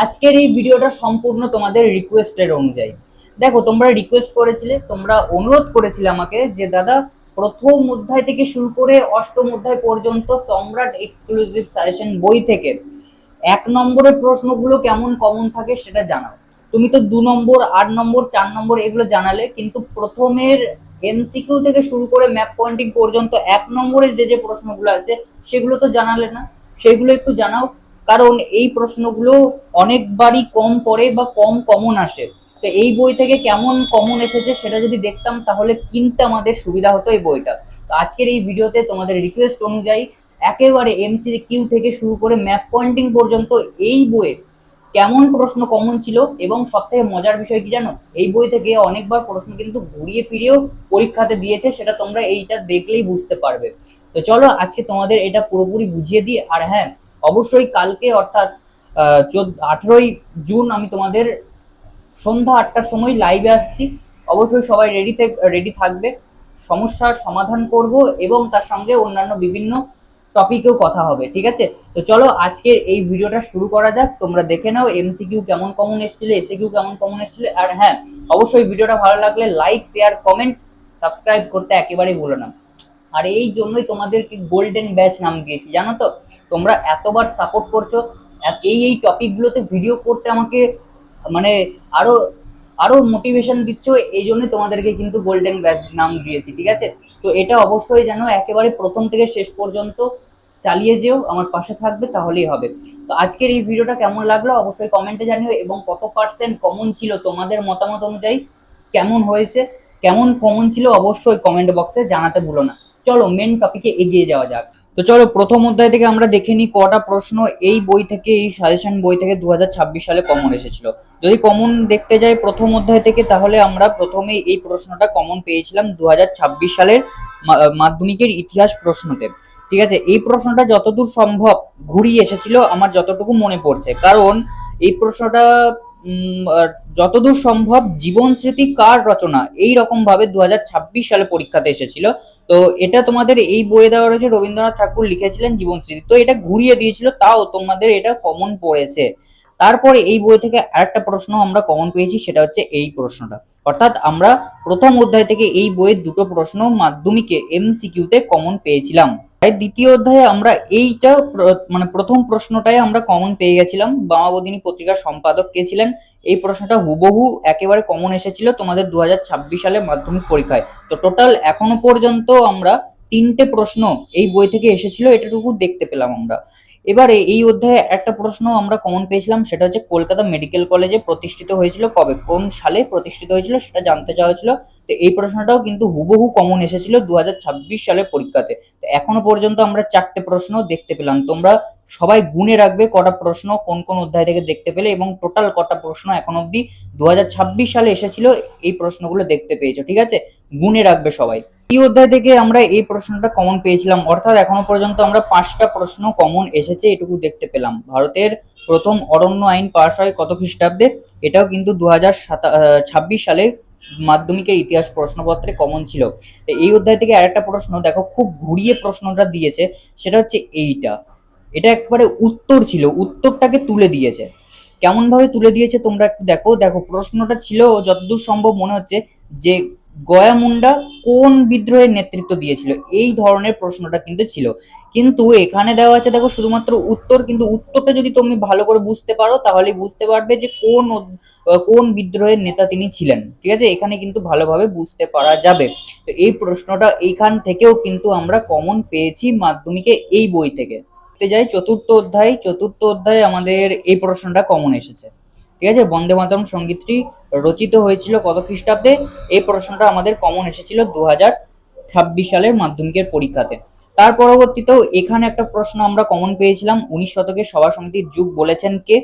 আজকের এই ভিডিওটা সম্পূর্ণ তোমাদের রিকোয়েস্টের অনুযায়ী। দেখো, তোমরা রিকোয়েস্ট করেছিলে, তোমরা অনুরোধ করেছিলে আমাকে যে দাদা প্রথম অধ্যায় থেকে শুরু করে অষ্টম অধ্যায় পর্যন্ত সম্রাট এক্সক্লুসিভ সাজেশন বই থেকে 1 নম্বরের প্রশ্নগুলো কেমন কমন থাকে সেটা জানাও। তুমি তো 2 নম্বর, 8 নম্বর, 4 নম্বর এগুলো জানালে, কিন্তু প্রথমের এমসিকিউ থেকে শুরু করে ম্যাপ পয়েন্টিং পর্যন্ত 1 নম্বরের যে যে প্রশ্নগুলো আছে সেগুলো তো জানালে না। সেগুলো একটু জানাও, কারণ এই প্রশ্নগুলো অনেকবারই কম পড়ে বা কম কমন আসে। তো এই বই থেকে কেমন কমন এসেছে সেটা যদি দেখতাম তাহলে কিনতে আমাদের সুবিধা হতো এই বইটা। তো আজকের এই ভিডিওতে তোমাদের রিকোয়েস্ট অনুযায়ী একেবারে এমসিকিউ থেকে শুরু করে ম্যাপ পয়েন্টিং পর্যন্ত এই বইয়ে কেমন প্রশ্ন কমন ছিল। এবং সব থেকে মজার বিষয় কি জানো, এই বই থেকে অনেকবার প্রশ্ন কিন্তু ঘুরিয়ে ফিরিয়েও পরীক্ষাতে দিয়েছে, সেটা তোমরা এইটা দেখলেই বুঝতে পারবে। তো চলো আজকে তোমাদের এটা পুরোপুরি বুঝিয়ে দিই। আর হ্যাঁ, অবশ্যই কালকে অর্থাৎ 18ই জুন আমি তোমাদের সন্ধ্যা 8টার সময় লাইভে আসছি। অবশ্যই সবাই রেডি থাকবে। সমস্যার সমাধান করব এবং তার সঙ্গে অন্যান্য বিভিন্ন টপিকেও কথা হবে, ঠিক আছে? তো চলো আজকের এই ভিডিওটা শুরু করা যাক। তোমরা দেখে নাও এমসিকিউ কেমন কমন এসেছিল, এসিকিউ কেমন কমন এসেছিল। আর হ্যাঁ, অবশ্যই ভিডিওটা ভালো লাগলে লাইক, শেয়ার, কমেন্ট, সাবস্ক্রাইব করতে একেবারেই ভুলো না। আর এই জন্যই তোমাদেরকে গোল্ডেন ব্যাচ নাম দিয়েছি, জানো তো? তোমরা এতবার সাপোর্ট করছো, এই টপিকগুলোতে ভিডিও করতে আমাকে মানে আরো আরো মোটিভেশন দিচ্ছ। এই জন্য তোমাদেরকে কিন্তু গোল্ডেন ব্যাচ নাম দিয়েছি, ঠিক আছে? তো এটা অবশ্যই যেন একেবারে প্রথম থেকে শেষ পর্যন্ত চালিয়ে যেও, আমার পাশে থাকবে, তাহলেই হবে। তো আজকের এই ভিডিওটা কেমন লাগলো অবশ্যই কমেন্টে জানিও, এবং কত পার্সেন্ট কমন ছিল তোমাদের মতামত অনুযায়ী কেমন হয়েছে, কেমন কমন ছিল অবশ্যই কমেন্ট বক্সে জানাতে ভুলো না। চলো মেন টপিকে এগিয়ে যাওয়া যাক। তো চলো প্রথম অধ্যায় থেকে আমরা দেখে নিই কটা প্রশ্ন এই বই থেকে, এই সাজেশন বই থেকে 2026 সালে কমন এসেছিল। যদি কমন দেখতে যাই প্রথম অধ্যায় থেকে, তাহলে আমরা প্রথমেই এই প্রশ্নটা কমন পেয়েছিলাম 2026 সালের মাধ্যমিকের ইতিহাস প্রশ্নতে। ঠিক আছে, এই প্রশ্নটা যতদূর সম্ভব ঘুরিয়ে এসেছিল আমার যতটুকু মনে পড়ছে, কারণ এই প্রশ্নটা যতদূর সম্ভব জীবন স্মৃতি কার রচনা এই রকম ভাবে 2026 সালে পরীক্ষাতে এসেছিল। তো এটা তোমাদের এই বইয়ে দেওয়া রয়েছে, রবীন্দ্রনাথ ঠাকুর লিখেছিলেন জীবন স্মৃতি, তো এটা ঘুরিয়ে দিয়েছিল, তাও তোমাদের এটা কমন পড়েছে। তারপরে এই বই থেকে আরেকটা প্রশ্ন আমরা কমন পেয়েছি, সেটা হচ্ছে এই প্রশ্নটা। অর্থাৎ আমরা প্রথম অধ্যায় থেকে এই বইয়ের দুটো প্রশ্ন মাধ্যমিকে এমসিকিউতে কমন পেয়েছিলাম। দ্বিতীয় অধ্যায়ে আমরা এইটা মানে প্রথম প্রশ্নটাই আমরা কমন পেয়ে গেছিলাম। বামাবদিনী পত্রিকার সম্পাদক কে ছিলেন, এই প্রশ্নটা হুবহু একেবারে কমন এসেছিল তোমাদের 2026 সালে মাধ্যমিক পরীক্ষায়। তো টোটাল এখনো পর্যন্ত আমরা 3টে প্রশ্ন এই বই থেকে এসেছিল, এটুকু দেখতে পেলাম আমরা। এবারে এই অধ্যায়ে একটা প্রশ্ন আমরা কমন পেয়েছিলাম, সেটা হচ্ছে কলকাতা মেডিকেল কলেজে প্রতিষ্ঠিত হয়েছিল কবে, কোন সালে প্রতিষ্ঠিত হয়েছিল সেটা জানতে চাওয়া হয়েছিল। তো এই প্রশ্নটাও কিন্তু হুবহু কমন এসেছিল 2026 সালের পরীক্ষাতে। তো এখনো পর্যন্ত আমরা 4টে প্রশ্ন দেখতে পেলাম। তোমরা সবাই গুনে রাখবে কটা প্রশ্ন কোন কোন অধ্যায় থেকে দেখতে পেলে, এবং টোটাল কটা প্রশ্ন এখন অব্দি 2026 সালে এসেছিল এই প্রশ্নগুলো দেখতে পেয়েছো, ঠিক আছে? গুনে রাখবে সবাই। এই অধ্যায় থেকে আমরা এই প্রশ্নটা কমন পেয়েছিলাম, অর্থাৎ এখনো পর্যন্ত আমরা 5টা প্রশ্ন কমন এসেছে এটুকু দেখতে পেলাম। ভারতের প্রথম অরণ্য আইন পাশ হয় কত খ্রিস্টাব্দে, এটাও কিন্তু 2026 সালে মাধ্যমিকের ইতিহাস প্রশ্নপত্রে কমন ছিল। এই অধ্যায় থেকে আরেকটা প্রশ্ন দেখো, খুব ঘুরিয়ে প্রশ্নটা দিয়েছে, সেটা হচ্ছে এইটা। এটা একবারে উত্তর ছিল, উত্তরটাকে তুলে দিয়েছে। কেমন ভাবে তুলে দিয়েছে তোমরা একটু দেখো। দেখো প্রশ্নটা ছিল যতদূর সম্ভব মনে হচ্ছে যে গয়া মুন্ডা কোন বিদ্রোহের নেতৃত্ব দিয়েছিল, এই ধরনের প্রশ্নটা কিন্তু ছিল। কিন্তু এখানে দেওয়া আছে দেখো শুধুমাত্র উত্তর, কিন্তু উত্তরটা যদি তুমি ভালো করে বুঝতে পারো তাহলে বুঝতে পারবে যে কোন বিদ্রোহের নেতা তিনি ছিলেন, ঠিক আছে? এখানে কিন্তু ভালোভাবে বুঝতে পারা যাবে। তো এই প্রশ্নটা এইখান থেকেও কিন্তু আমরা কমন পেয়েছি মাধ্যমিকে এই বই থেকে। যাই চতুর্থ অধ্যায়ে আমাদের এই প্রশ্নটা কমন এসেছে, ঠিক আছে? বন্দে মাতরম সঙ্গীতটি রচিত হয়েছিল কত খ্রিস্টাব্দে, এই প্রশ্নটা আমাদের কমন এসেছিল 2026 সালের মাধ্যমিকের পরীক্ষাতে। তার পরবর্তীতেও এখানে একটা প্রশ্ন আমরা কমন পেয়েছিলাম, 19 শতকে সভা সমিতির যুগ বলেছেন কে,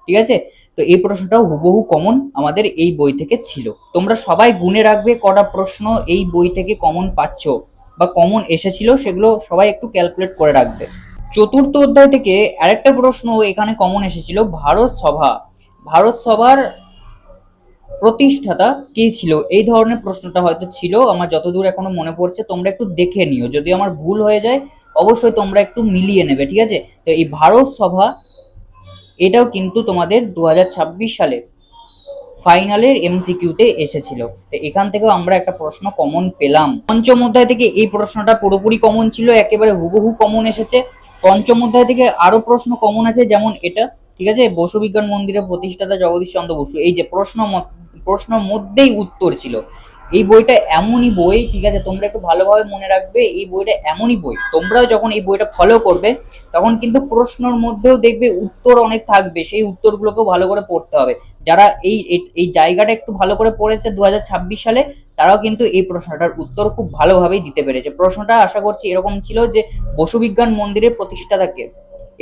ঠিক আছে? তো এই প্রশ্নটাও হুবহু কমন আমাদের এই বই থেকে ছিল। তোমরা সবাই গুনে রাখবে কটা প্রশ্ন এই বই থেকে কমন পাচ্ছ বা কমন এসেছিল, সেগুলো সবাই একটু ক্যালকুলেট করে রাখবে। চতুর্থ অধ্যায় থেকে আরেকটা প্রশ্ন এখানে কমন এসেছিল, ভারত সভার প্রতিষ্ঠাতা কে ছিল, এই ধরনের প্রশ্নটা হয়তো ছিল, আমার যতদূর এখনো মনে পড়ছে। তোমরা একটু দেখে নিও, যদি আমার ভুল হয়ে যায় অবশ্যই তোমরা একটু মিলিয়ে নেবে, ঠিক আছে? তো এই ভারত সভা এটাও কিন্তু তোমাদের 2026 সালে ফাইনালের এমসিকিউতে এসেছিল। তো এখান থেকেও আমরা একটা প্রশ্ন কমন পেলাম। পঞ্চম অধ্যায় থেকে এই প্রশ্নটা পুরোপুরি কমন ছিল, একেবারে হুবহু কমন এসেছে। পঞ্চম অধ্যায় থেকে আরো প্রশ্ন কমন আছে, যেমন এটা, ঠিক আছে, বসু বিজ্ঞান মন্দিরের প্রতিষ্ঠাতা জগদীশ চন্দ্র বসু, এই যে প্রশ্ন মধ্যেই উত্তর ছিল। এই বইটা এমনই বই, ঠিক আছে, তোমরা একটু ভালোভাবে মনে রাখবে, এই বইটা এমনই বই, তোমরাও যখন এই বইটা ফলো করবে তখন কিন্তু প্রশ্নের মধ্যেও দেখবে উত্তর অনেক থাকবে, সেই উত্তরগুলোকেও ভালো করে পড়তে হবে। যারা এই জায়গাটা একটু ভালো করে পড়েছে 2026 সালে, তারাও কিন্তু এই প্রশ্নটার উত্তর খুব ভালোভাবেই দিতে পেরেছে। প্রশ্নটা আশা করছি এরকম ছিল যে বসু বিজ্ঞান মন্দিরের প্রতিষ্ঠাতাকে,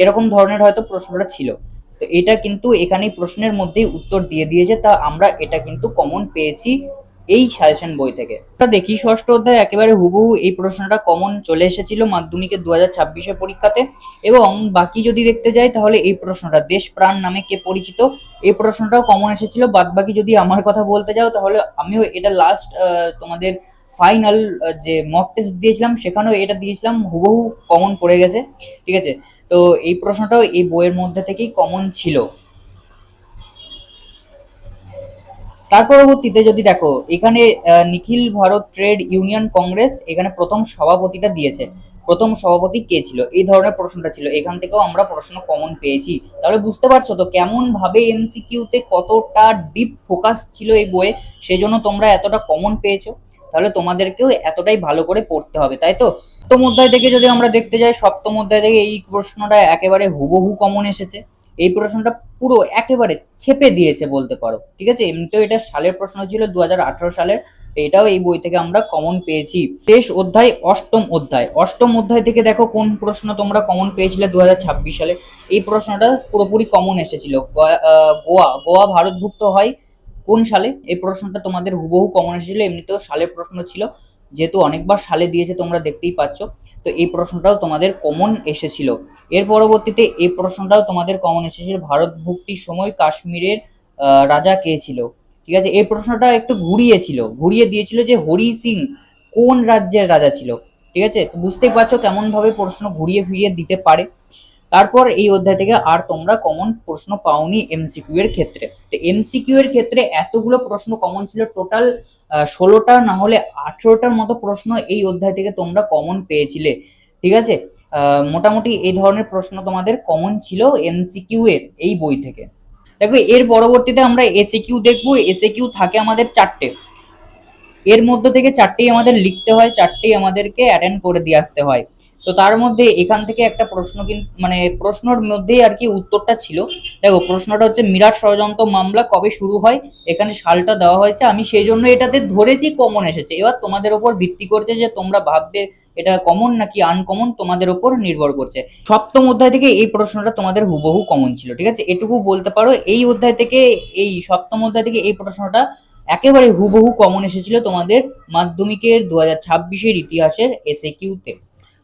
এরকম ধরনের হয়তো প্রশ্নটা ছিল। তো এটা কিন্তু এখানেই প্রশ্নের মধ্যেই উত্তর দিয়ে দিয়েছে, তা আমরা এটা কিন্তু কমন পেয়েছি এই সাজেশন বই থেকে। দেখি ষষ্ঠ অধ্যায় একেবারে হুবহু এই প্রশ্নটা কমন চলে এসেছিল মাধ্যমিকের 2026 পরীক্ষাতে। এবং বাকি যদি দেখতে যাই তাহলে এই প্রশ্নটা, দেশ প্রাণ নামে কে পরিচিত, এই প্রশ্নটাও কমন এসেছিল। বাদ বাকি যদি আমার কথা বলতে যাও তাহলে আমিও এটা লাস্ট তোমাদের ফাইনাল যে মক টেস্ট দিয়েছিলাম সেখানেও এটা দিয়েছিলাম, হুবহু কমন পড়ে গেছে, ঠিক আছে। তো এই প্রশ্নটাও এই বইয়ের মধ্যে থেকেই কমন ছিল। তার পরবর্তীতে যদি দেখো এখানে নিখিল ভারত ট্রেড ইউনিয়ন কংগ্রেস এখানে প্রথম সভাপতিটা দিয়েছে, প্রথম সভাপতি কে ছিল, এই ধরনের প্রশ্নটা ছিল। এখান থেকেও আমরা প্রশ্ন কমন পেয়েছি। তাহলে বুঝতে পারছো তো কেমন ভাবে এমসিকিউতে কতটা ডিপ ফোকাস ছিল এই বইয়ে, সেজন্য তোমরা এতটা কমন পেয়েছো। তাহলে তোমাদেরকেও এতটাই ভালো করে পড়তে হবে, তাই তো। সপ্তম অধ্যায় থেকে যদি আমরা দেখতে যাই, সপ্তম অধ্যায় থেকে এই প্রশ্নটা একেবারে হুবহু কমন এসেছে। এই প্রশ্নটা পুরো একেবারে ছেপে দিয়েছে বলতে পারো, ঠিক আছে। এমনিতেও এটা সালের প্রশ্ন ছিল 2018 সালের, এটাও এই বই থেকে আমরা কমন পেয়েছি। শেষ অধ্যায় অষ্টম অধ্যায়, অষ্টম অধ্যায় থেকে দেখো কোন প্রশ্ন তোমরা কমন পেয়েছিলে 2026 সালে। এই প্রশ্নটা পুরোপুরি কমন এসেছিল। গোয়া গোয়া ভারতভুক্ত হয় কোন সালে, এই প্রশ্নটা তোমাদের হুবহু কমন এসেছিল। এমনিতেও সালের প্রশ্ন ছিল, যেহেতু অনেকবার সালে দিয়েছে তোমরা দেখতেই পাচ্ছ, তো এই প্রশ্নটাও তোমাদের কমন এসেছিল। এর পরবর্তীতে এই প্রশ্নটাও তোমাদের কমন এসেছিল, ভারত ভুক্তির সময় কাশ্মীরের রাজা কে ছিল, ঠিক আছে। এই প্রশ্নটা একটু ঘুরিয়ে দিয়েছিল যে হরি সিং কোন রাজ্যের রাজা ছিল, ঠিক আছে। তো বুঝতেই পারছো কেমন ভাবে প্রশ্ন ঘুরিয়ে ফিরিয়ে দিতে পারে। তারপর এই অধ্যায় থেকে আর তোমরা কমন প্রশ্ন পাওনি এমসিকিউ এর ক্ষেত্রে। তো এমসিকিউ এর ক্ষেত্রে এতগুলো প্রশ্ন কমন ছিল, টোটাল 16টা না হলে 18টার মতো প্রশ্ন এই অধ্যায় থেকে তোমরা কমন পেয়েছিলে, ঠিক আছে। মোটামুটি এই ধরনের প্রশ্ন তোমাদের কমন ছিল এমসিকিউ এর এই বই থেকে। দেখো এর পরবর্তীতে আমরা এসএকিউ দেখবো। এসএকিউ থাকে আমাদের 4টে, এর মধ্যে থেকে 4টেই আমাদের লিখতে হয়, 4টেই আমাদেরকে অ্যাটেন্ড করে দিয়ে আসতে হয়। তো তার মধ্যে এখান থেকে একটা প্রশ্ন, কিন্তু মানে প্রশ্নর মধ্যেই আর কি উত্তরটা ছিল। দেখো প্রশ্নটা হচ্ছে মিরাট ষড়যন্ত্র মামলা কবে শুরু হয়, এখানে সালটা দেওয়া হয়েছে, আমি সেই জন্য এটাতে ধরেছি কমন এসেছে। এবার তোমাদের ওপর ভিত্তি করছে যে তোমরা ভাববে এটা কমন নাকি আনকমন, তোমাদের ওপর নির্ভর করছে। সপ্তম অধ্যায় থেকে এই প্রশ্নটা তোমাদের হুবহু কমন ছিল, ঠিক আছে, এটুকু বলতে পারো। এই অধ্যায় থেকে, এই সপ্তম অধ্যায় থেকে এই প্রশ্নটা একেবারে হুবহু কমন এসেছিল তোমাদের মাধ্যমিকের 2026 ইতিহাসের এসএকিউতে।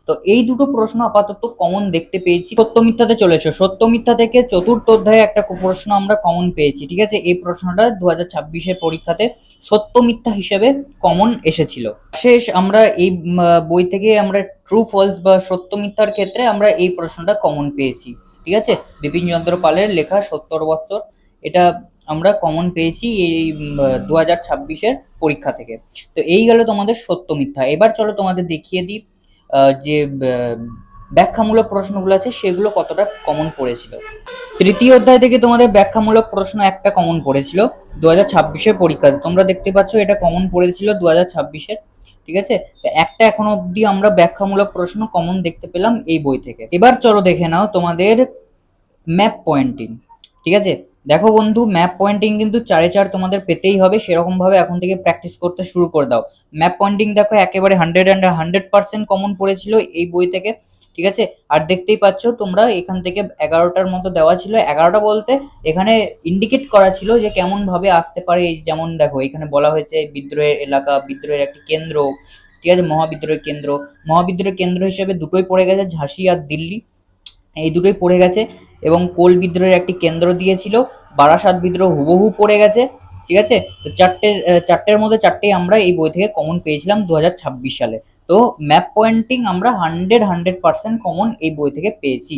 তো এই দুটো প্রশ্ন আপাতত কমন দেখতে পেয়েছি। সত্য মিথ্যাতে চলেছে, সত্য মিথ্যা থেকে চতুর্থ অধ্যায়ে একটা প্রশ্ন আমরা কমন পেয়েছি, ঠিক আছে। এই প্রশ্নটা 2026 পরীক্ষাতে সত্য মিথ্যা হিসেবে কমন এসেছিল। শেষ আমরা এই বই থেকে আমরা ট্রু ফলস বা সত্য মিথ্যার ক্ষেত্রে আমরা এই প্রশ্নটা কমন পেয়েছি, ঠিক আছে। বিপিন চন্দ্র পালের লেখা 70 বৎসর, এটা আমরা কমন পেয়েছি এই 2026 পরীক্ষা থেকে। তো এই গেল তোমাদের সত্য মিথ্যা। এবার চলো তোমাদের দেখিয়ে দিই যে ব্যাখ্যামূলক প্রশ্নগুলো আছে সেগুলো কতটা কমন পড়েছিল। তৃতীয় অধ্যায় থেকে তোমাদের ব্যাখ্যামূলক প্রশ্ন একটা কমন পড়েছিল 2026 পরীক্ষাতে, তোমরা দেখতে পাচ্ছ এটা কমন পড়েছিল 2026, ঠিক আছে। তো একটা এখনো অব্দি আমরা ব্যাখ্যামূলক প্রশ্ন কমন দেখতে পেলাম এই বই থেকে। এবার চলো দেখে নাও তোমাদের ম্যাপ পয়েন্টিং, ঠিক আছে। দেখো বন্ধু, ম্যাপ পয়েন্টিং কিন্তু 4-এ 4 তোমাদের পেতেই হবে, সেরকম ভাবে এখন থেকে প্র্যাকটিস করতে শুরু করে দাও। ম্যাপ পয়েন্টিং দেখো একেবারে 100% কমন পড়েছিল এই বই থেকে, ঠিক আছে। আর দেখতেই পাচ্ছ তোমরা এখান থেকে 11টার মতো দেওয়া ছিল, 11টা বলতে এখানে ইন্ডিকেট করা ছিল যে কেমন ভাবে আসতে পারে। যেমন দেখো এখানে বলা হয়েছে বিদ্রোহের এলাকা, বিদ্রোহের একটি কেন্দ্র, ঠিক আছে, মহাবিদ্রোহের কেন্দ্র। মহাবিদ্রোহের কেন্দ্র হিসেবে দুটোই পড়ে গেছে, ঝাঁসি আর দিল্লি, এই দুটোই পড়ে গেছে। এবং কোল বিদ্রোহের একটি কেন্দ্র দিয়েছিল, বারাসাত বিদ্রোহ হুবহু পড়ে গেছে, ঠিক আছে। তো চারটের মধ্যে 4টেই আমরা এই বই থেকে কমন পেয়েছিলাম 2026 সালে। তো ম্যাপ পয়েন্টিং আমরা 100% কমন এই বই থেকে পেয়েছি।